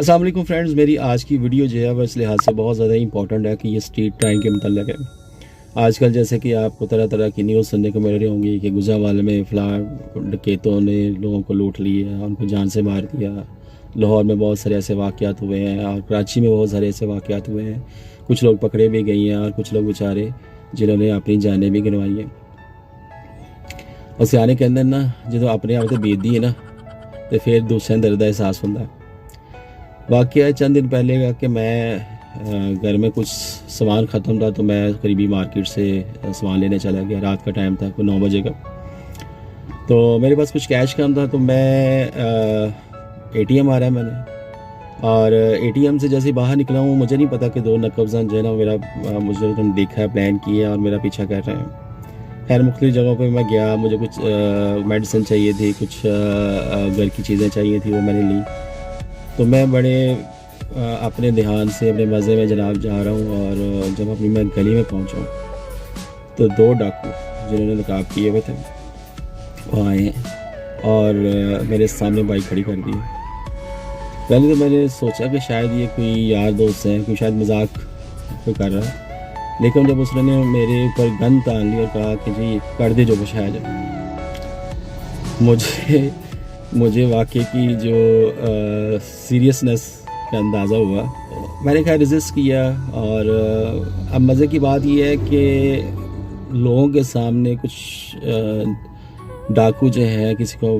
السلام علیکم فرینڈز، میری آج کی ویڈیو جو ہے وہ اس لحاظ سے بہت زیادہ امپورٹنٹ ہے کہ یہ اسٹریٹ کرائم کے متعلق ہے۔ آج کل جیسے کہ آپ کو طرح طرح کی نیوز سننے کو مل رہی ہوں گی کہ گجرانوالے میں فلاں ڈکیتوں نے لوگوں کو لوٹ لیا، ان کو جان سے مار دیا۔ لاہور میں بہت سارے ایسے واقعات ہوئے ہیں اور کراچی میں بہت سارے ایسے واقعات ہوئے ہیں۔ کچھ لوگ پکڑے بھی گئی ہیں اور کچھ لوگ بیچارے جنہوں نے اپنی جانیں بھی گنوائی ہیں۔ اور سیانے کے اندر نا جدو اپنے آپ تو بیتتی ہے نا تو پھر دوسرے درد کا احساس ہوتا ہے۔ واقعہ چند دن پہلے کا کہ میں گھر میں کچھ سامان ختم تھا تو میں قریبی مارکیٹ سے سامان لینے چلا گیا۔ رات کا ٹائم تھا، کوئی 9 بجے کا، تو میرے پاس کچھ کیش کم تھا تو میں ATM مارا ہے میں نے، اور ATM سے جیسے باہر نکلا ہوں مجھے نہیں پتا کہ 2 نقبزان جو ہے نا مجھے دیکھا ہے، پلان کیا اور میرا پیچھا کر رہے ہیں۔ خیر مختلف جگہوں پہ میں گیا، مجھے کچھ میڈیسن چاہیے تھی، کچھ گھر کی چیزیں چاہیے تھی، وہ میں نے لی۔ تو میں بڑے اپنے دھیان سے اپنے مزے میں جناب جا رہا ہوں، اور جب اپنی میں گلی میں پہنچا ہوں تو 2 ڈاکو جنہوں نے نقاب کیے ہوئے تھے وہ آئے ہیں اور میرے سامنے بائک کھڑی کر دی۔ پہلے تو میں نے سوچا کہ شاید یہ کوئی یار دوست ہیں، کوئی شاید مذاق کوئی کر رہا ہے، لیکن جب اس نے میرے اوپر گن تان لی اور کہا کہ جی کر دے جو کچھ ہے جائے، مجھے واقعے کی جو سیریسنس کا اندازہ ہوا۔ میں نے خیر ریزسٹ کیا، اور اب مزے کی بات یہ ہے کہ لوگوں کے سامنے کچھ ڈاکو جو ہے کسی کو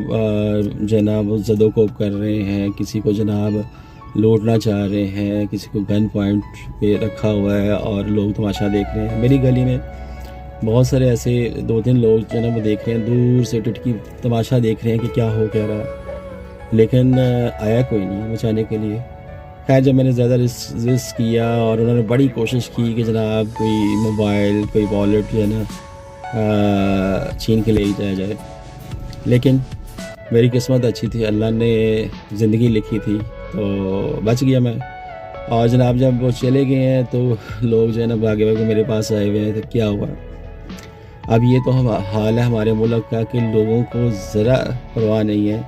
جناب زدو کوب کر رہے ہیں، کسی کو جناب لوٹنا چاہ رہے ہیں، کسی کو گن پوائنٹ پہ رکھا ہوا ہے اور لوگ تماشا دیکھ رہے ہیں۔ میری گلی میں بہت سارے ایسے 2-3 لوگ جو ہے نا وہ دیکھ رہے ہیں، دور سے ٹٹکی تماشا دیکھ رہے ہیں کہ کیا ہو کیا رہا، لیکن آیا کوئی نہیں بچانے کے لیے۔ خیر جب میں نے زیادہ ریزسٹ کیا اور انہوں نے بڑی کوشش کی کہ جناب کوئی موبائل کوئی والیٹ جو ہے نا چھین کے لے جایا جائے، لیکن میری قسمت اچھی تھی، اللہ نے زندگی لکھی تھی تو بچ گیا میں۔ اور جناب جب وہ چلے گئے ہیں تو لوگ جو ہے نا بھاگے بھاگے میرے پاس آئے ہوئے ہیں تو کیا ہوا۔ اب یہ تو حال ہے ہمارے ملک کا کہ لوگوں کو ذرا پرواہ نہیں ہے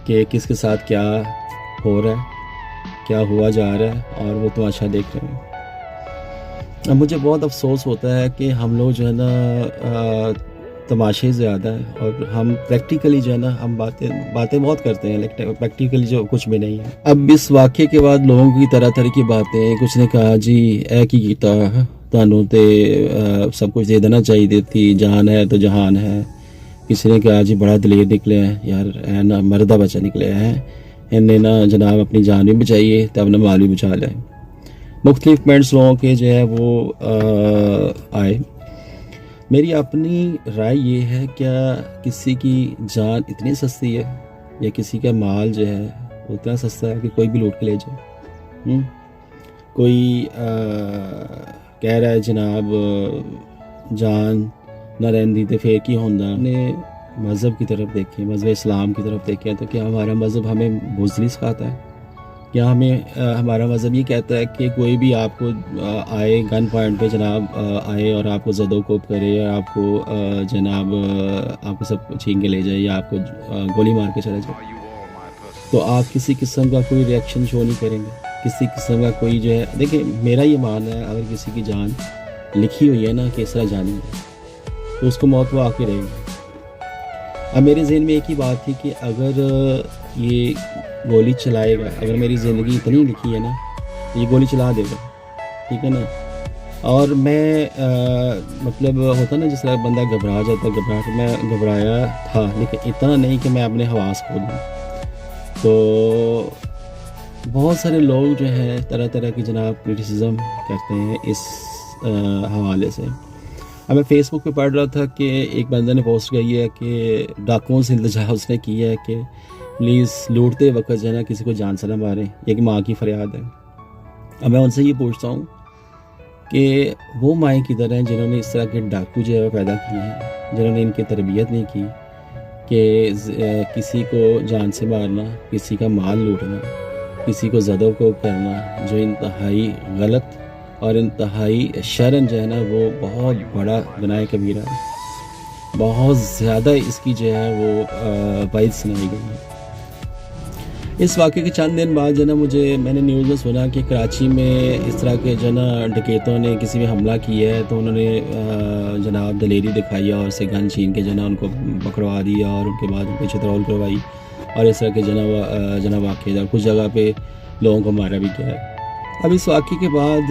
کہ کس کے ساتھ کیا ہو رہا ہے، کیا ہوا جا رہا ہے، اور وہ تماشا دیکھ رہے ہیں۔ اب مجھے بہت افسوس ہوتا ہے کہ ہم لوگ جو ہے نا تماشے زیادہ ہیں، اور ہم پریکٹیکلی جو ہے نا ہم باتیں بہت کرتے ہیں لیکن پریکٹیکلی جو کچھ بھی نہیں ہے۔ اب اس واقعے کے بعد لوگوں کی طرح کی باتیں، کچھ نے کہا جی اے کی کیتا تانوں تے سب کچھ دے دینا چاہیے تھی، جان ہے تو جہان ہے۔ کسی نے کہا جی بڑا دلیر نکلے ہیں یار، اے نا مردہ بچہ نکلے ہیں، انہیں نا جناب اپنی جان بھی بچائیے تب نہ مال بھی بچا لیں۔ مختلف پوائنٹس لوگوں کے جو ہے وہ آئے۔ میری اپنی رائے یہ ہے کیا کسی کی جان اتنی سستی ہے، یا کسی کا مال جو ہے اتنا سستا ہے کہ کوئی بھی لوٹ کے لے جائے؟ کوئی کہہ رہا ہے جناب جان نہ رہندی تے پھر کی ہوندا۔ نے مذہب کی طرف دیکھیں، مذہب اسلام کی طرف دیکھیں تو کیا ہمارا مذہب ہمیں بزدلی سکھاتا ہے؟ کیا ہمارا مذہب یہ کہتا ہے کہ کوئی بھی آپ کو آئے گن پوائنٹ پہ جناب آئے اور آپ کو زدو کوب کرے، اور آپ کو جناب آپ کو سب چھین کے لے جائے، یا آپ کو گولی مار کے چلا جائے، تو آپ کسی قسم کا کوئی ریئیکشن شو نہیں کریں گے؟ کسی قسم کا کوئی جو ہے، دیکھیں میرا یہ ماننا ہے اگر کسی کی جان لکھی ہوئی ہے نا کہ اس طرح جانی ہے تو اس کو موت وہ آ کے رہے گی۔ اب میرے ذہن میں ایک ہی بات تھی کہ اگر یہ گولی چلائے گا، اگر میری زندگی اتنی لکھی ہے نا تو یہ گولی چلا دے گا، ٹھیک ہے نا۔ اور میں مطلب ہوتا نا جس طرح بندہ گھبرا جاتا ہے، میں گھبرایا تھا لیکن اتنا نہیں کہ میں اپنے حواس کھو دوں۔ تو بہت سارے لوگ جو ہیں طرح کی جناب کرٹیسزم کرتے ہیں اس حوالے سے۔ اب میں فیس بک پہ پڑھ رہا تھا کہ ایک بندہ نے پوسٹ کی ہے کہ ڈاکوؤں سے التجا اس نے کی ہے کہ پلیز لوٹتے وقت جو ہے نا کسی کو جان سے نہ ماریں، یہ کہ ماں کی فریاد ہے۔ اب میں ان سے یہ پوچھتا ہوں کہ وہ مائیں کدھر ہیں جنہوں نے اس طرح کے ڈاکو جو ہے وہ پیدا کیے ہیں، جنہوں نے ان کی تربیت نہیں کی کہ کسی کو جان سے مارنا، کسی کا مال لوٹنا، کسی کو زدو کو کرنا، جو انتہائی غلط اور انتہائی شرن جو ہے نا وہ بہت بڑا گناہ کبیرہ ہے، بہت زیادہ اس کی جو ہے وہ باعث سنائی گئی ہے۔ اس واقعے کے چند دن بعد جو ہے نا میں نے نیوز میں سنا کہ کراچی میں اس طرح کے جو ہے نا ڈکیتوں نے کسی میں حملہ کیا ہے، تو انہوں نے جناب دلیری دکھائی اور اسے گن چھین کے جو ہے نا ان کو پکڑوا دیا اور ان کے بعد ان کی چترول کروائی اور اس طرح کے جناب واقعے اور کچھ جگہ پہ لوگوں کو مارا بھی گیا ہے۔ اب اس واقعے کے بعد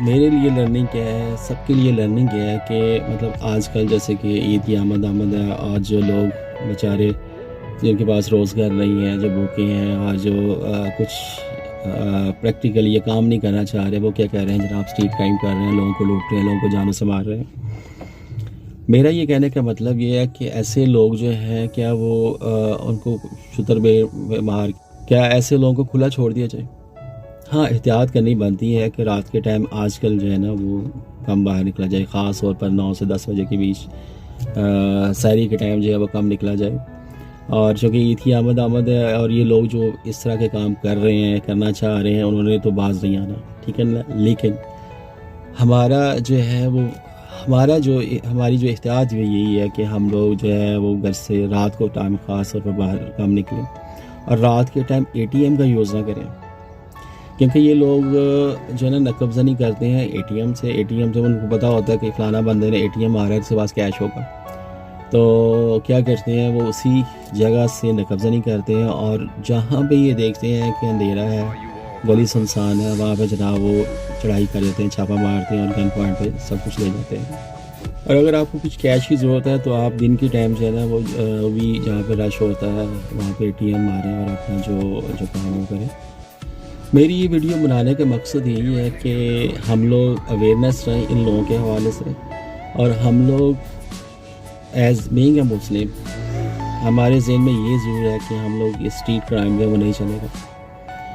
میرے لیے لرننگ کیا ہے، سب کے لیے لرننگ کیا ہے کہ مطلب آج کل جیسے کہ عید کی آمد ہے، اور جو لوگ بیچارے جن کے پاس روزگار نہیں ہے، جو بھوکے ہیں اور جو کچھ پریکٹیکلی یہ کام نہیں کرنا چاہ رہے، وہ کیا کہہ رہے ہیں جناب اسٹریٹ کرائم کر رہے ہیں، لوگوں کو لوٹ رہے ہیں، لوگوں کو جانوں سے مار رہے ہیں۔ میرا یہ کہنے کا مطلب یہ ہے کہ ایسے لوگ جو ہیں کیا وہ ان کو شتر بے مار، کیا ایسے لوگوں کو کھلا چھوڑ دیا جائے؟ ہاں، احتیاط کرنی بنتی ہے کہ رات کے ٹائم آج کل جو ہے نا وہ کم باہر نکلا جائے، خاص طور پر 9 سے 10 بجے کے بیچ سحری کے ٹائم جو ہے وہ کم نکلا جائے۔ اور چونکہ عید کی آمد ہے اور یہ لوگ جو اس طرح کے کام کر رہے ہیں، کرنا چاہ رہے ہیں، انہوں نے تو باز نہیں آنا، ٹھیک ہے نا، لیکن ہمارا جو ہے وہ ہماری جو احتیاط بھی یہی ہے کہ ہم لوگ جو ہے وہ گھر سے رات کو ٹائم خاص طور پر باہر کم نکلیں اور رات کے ٹائم ATM کا یوز نہ کریں، کیونکہ یہ لوگ جو ہے نا نقبضہ نہیں کرتے ہیں ATM سے ان کو پتہ ہوتا ہے کہ فلانا بندے نے ATM آ رہا ہے، اس کے پاس کیش ہوگا، تو کیا کرتے ہیں وہ اسی جگہ سے نقبضہ نہیں کرتے ہیں، اور جہاں پہ یہ دیکھتے ہیں کہ اندھیرا ہے، گلی سنسان ہے، وہاں پہ جناب وہ چڑھائی کر دیتے ہیں، چھاپا مارتے ہیں اور گن پوائنٹ پہ سب کچھ لے جاتے ہیں۔ اور اگر آپ کو کچھ کیش کی ضرورت ہے تو آپ دن کی ٹائم جو ہے نا وہ بھی جہاں پہ رش ہوتا ہے وہاں پہ ATM ماریں اور اپنا جو کام وہ کریں۔ میری یہ ویڈیو بنانے کا مقصد یہی ہے کہ ہم لوگ اویئرنیس رہیں ان لوگوں کے حوالے سے، اور ہم لوگ ایز بینگ اے مسلم ہمارے ذہن میں یہ ضرور ہے کہ ہم لوگ اس اسٹریٹ کرائم میں وہ نہیں چلے گا۔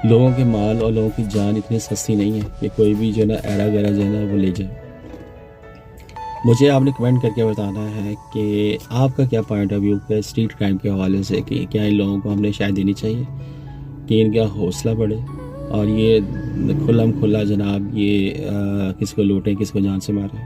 لوگوں کے مال اور لوگوں کی جان اتنی سستی نہیں ہے کہ کوئی بھی جو ہے نا ایرا گیرا جو ہے نا وہ لے جائے۔ مجھے آپ نے کمنٹ کر کے بتانا ہے کہ آپ کا کیا پوائنٹ آف ویو ہے اسٹریٹ کرائم کے حوالے سے، کہ کیا ان لوگوں کو ہم نے شاید دینی چاہیے کہ ان کا حوصلہ بڑھے اور یہ کھلا جناب یہ کس کو لوٹیں، کس کو جان سے ماریں۔